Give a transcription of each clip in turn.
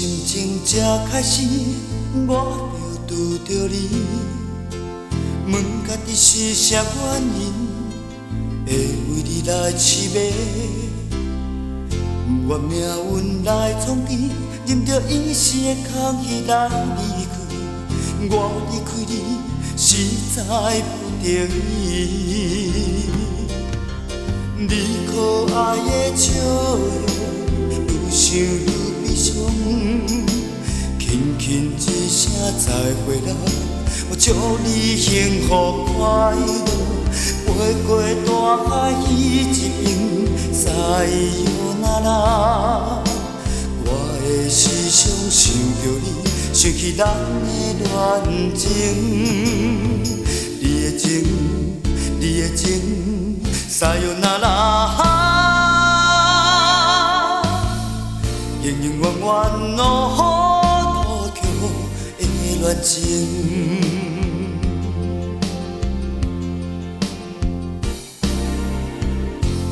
心情才开始，我就拄着你。问家己是啥原因，会为你来痴迷？我命运来创治，任着伊是会空虚来离开。我离开你，实在不得已。你可爱的笑容，愈想愈悲伤。轻轻一声再会啦，我祝你幸福快乐，飞过大海彼一边，塞哟那拉。我的思想想着你，想起咱的恋情，你的情，你的情，塞哟那拉。永永远远哦，土桥的恋情。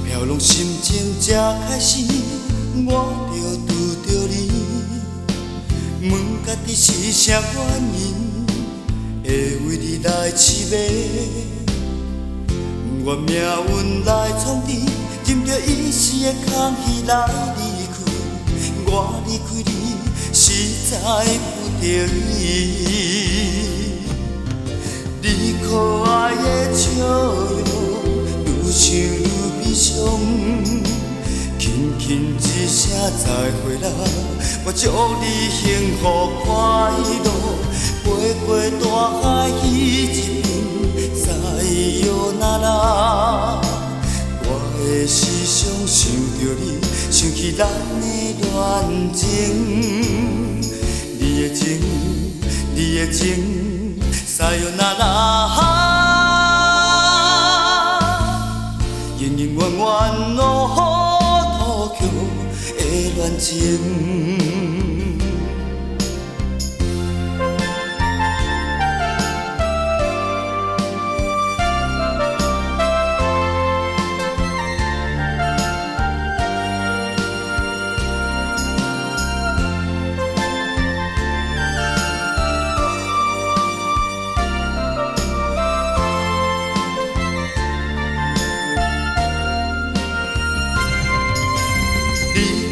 飘浪心情才开始，我就拄着你。问家己是啥原因，会为你来痴迷？我命运来创治，任着伊是会空虚来离开。我离开你，实在不得已。你可爱的笑容，愈想愈悲伤。轻轻一声再会啦，我祝你幸福快乐，飞过大海彼一边，塞哟那拉。我的思想想着你，想起咱的恋情，你的情，你的情，塞哟那拉。永永远远哦，土桥的恋情。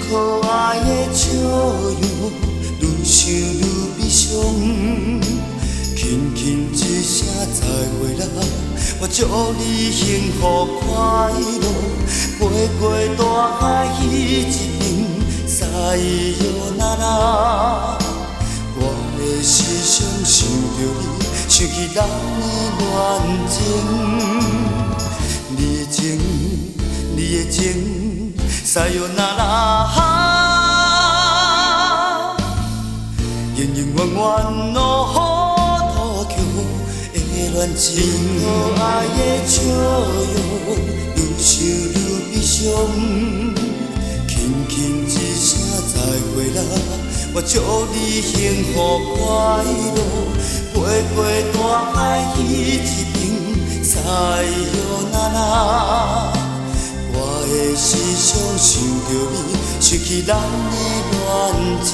可爱的笑容，愈想愈悲伤。轻轻一声再会啦，我祝你幸福快乐，飞过大海彼一边，塞哟那拉。我的思想想着你，想起咱的恋情，你的情，你的情，塞哟那拉。永永远远哦，土桥的恋情。可爱的笑容，愈想愈悲伤。轻轻一声再会啦，我祝你幸福快乐，飞过大海彼一边，塞哟那拉。我的思想想着你，想起咱的恋情，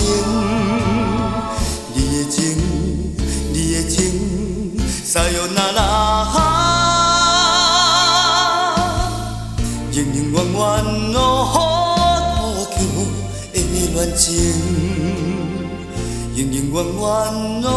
你的情，你的情，塞哟那拉。永永远远哦，土桥的恋情，永永远远哦。